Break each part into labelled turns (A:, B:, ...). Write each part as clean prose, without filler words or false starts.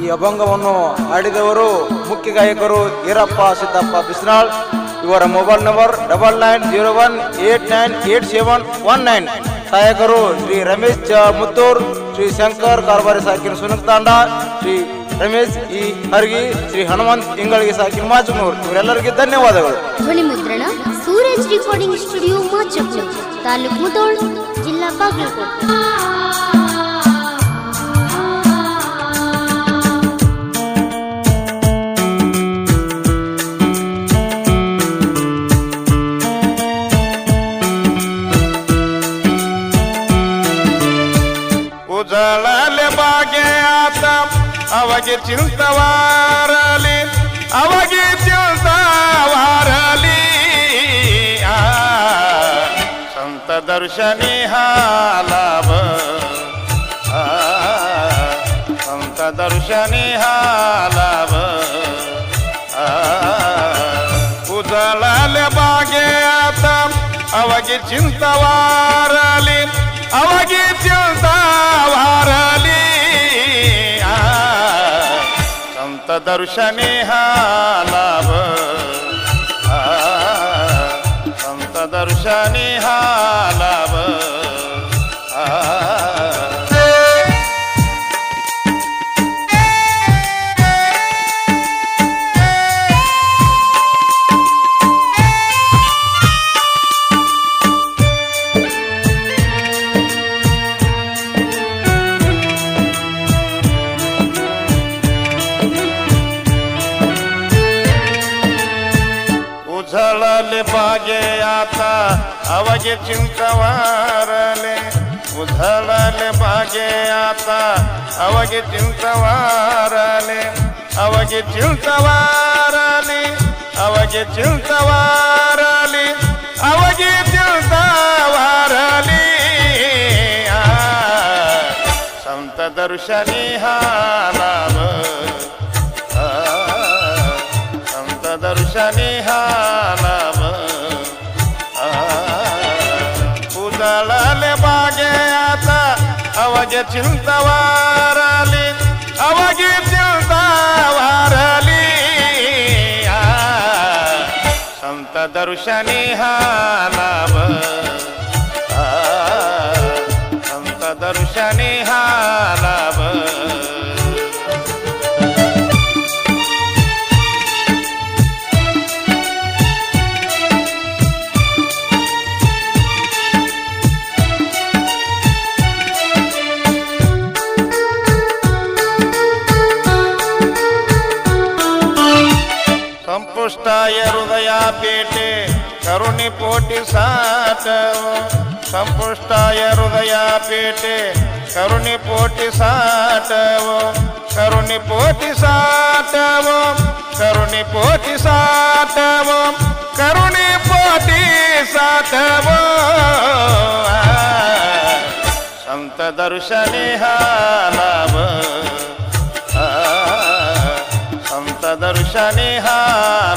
A: ಈ ಅಭಂಗವನ್ನು ಹಾಡಿದವರು ಮುಖ್ಯ ಗಾಯಕರು ಈರಪ್ಪ ಸಿದ್ದಪ್ಪ ಬಿಸ್ನಾಳ್. ಇವರ ಮೊಬೈಲ್ ನಂಬರ್ 9901898719. ಸಹಾಯಕರು ಶ್ರೀ ರಮೇಶ್ ಮುತ್ತೂರ್, ಶ್ರೀ ಶಂಕರ್ ಕಾರ್ಬಾರಿ ಸಾಕಿನ ಸುನಕ್ ತಾಂಡ, ಶ್ರೀ ರಮೇಶ್ ಇ ಹರ್ಗಿ, ಶ್ರೀ ಹನುಮಂತ್ ಇಂಗಳಿಗೆ ಸಾಕಿನ ಮಾಚನೂರ್. ಇವರೆಲ್ಲರಿಗೆ ಧನ್ಯವಾದಗಳು.
B: ಧ್ವನಿ ಮುದ್ರಣ ಸೂರಜ್ ರೆಕಾರ್ಡಿಂಗ್ ಸ್ಟುಡಿಯೋ ಮಾಚನೂರ್, ತಾಲೂಕು ಮುಧೋಳ್, ಜಿಲ್ಲಾ ಬಾಗಲಕೋಟೆ.
C: उजळले बागे आता अवघे चिंता वारली, अवघे चिंता वारली. संत दर्शनी हा लाभ, संत दर्शनी हा लाभ. उजळले बागे आता अवघे चिंता वारली, अवघे चिंता वारली. संत दर्शनी हा लाभ, संत दर्शनी हा लाभ. उझळले बागे आता अवघे चिंता वारले, उझळले बागे आता अवघे चिंता वारले, अवघे चिंता वारली, अवघे चिंता वारली, अवघे चिंता वारली. संत दर्शनी हा लाभ, संत दर्शनी हा लाभ. उजळले बागे आता अवघे चिंता वारली, अवघे चिंता वारली. संत दर्शनी हा लाभ, संत दर्शनी हा लाभ. संपुष्टाय हृदया पेटे करुणी पोटी साठव, संपुष्टाय हृदया पेटे करुणी पोटी साठव, करुणी पोटी साठव, करुणी पोटी साठव, करुणी पोटी साठव. संत दर्शनी हा लाभ, संत दर्शनी हा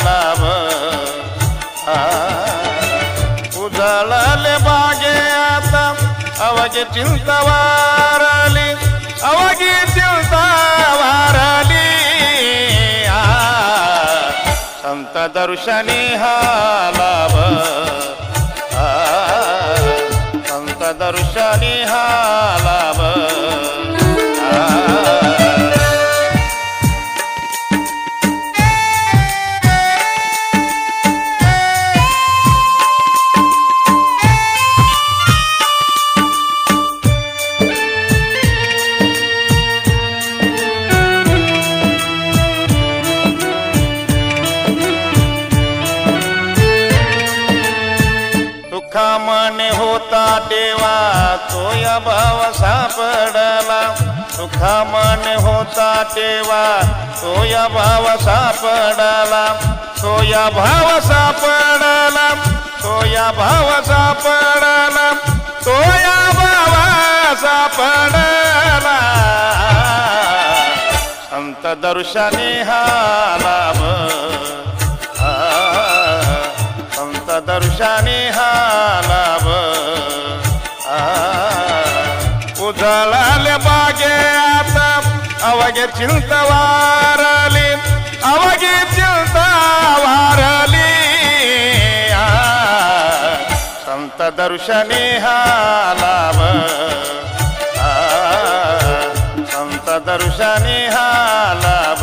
C: लाभ. उजळले बागे आता अवघे चिंता वारली, अवघे चिंता वारली. संत दर्शनी हा लाभ, संत दर्शनी हा लाभ. सुखामने होता देवा तोया भाव सापडला, सुखामने होता देवा तोया भाव सापडला, तोया भाव सापडला, तोया भाव सापडला, तोया भाव सापडला. संत दर्शनी हा लाभ, संत दर्शनी हा लाभ. उजळले बागे आता अवघे चिंता वारली अवघे चिंता वारली संत दर्शनी हा लाभ संत दर्शनी हा लाभ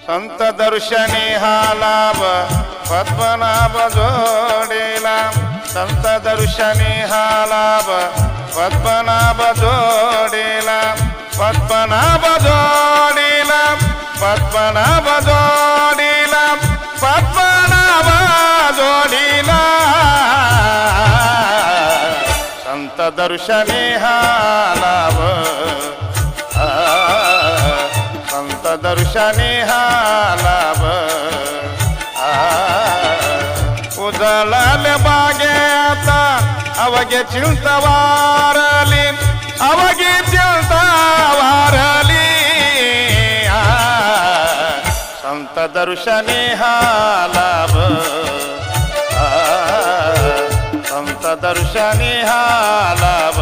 C: संत दर्शनी हा लाभ पद्मनाभ जोडीला संत दर्शनी हा लाभ पद्मनाभ जोडीला पद्मनाभ जोडीला पद्मनाभ जोडीला पद्मनाभ जोडीला संत दर्शनी हा लाभ संत दर्शनी हा लाभ उजळले बागे आता अवघे चिंता वारली अवघे चिंता वारली संत दर्शनी हा लाभ संत दर्शनी हा लाभ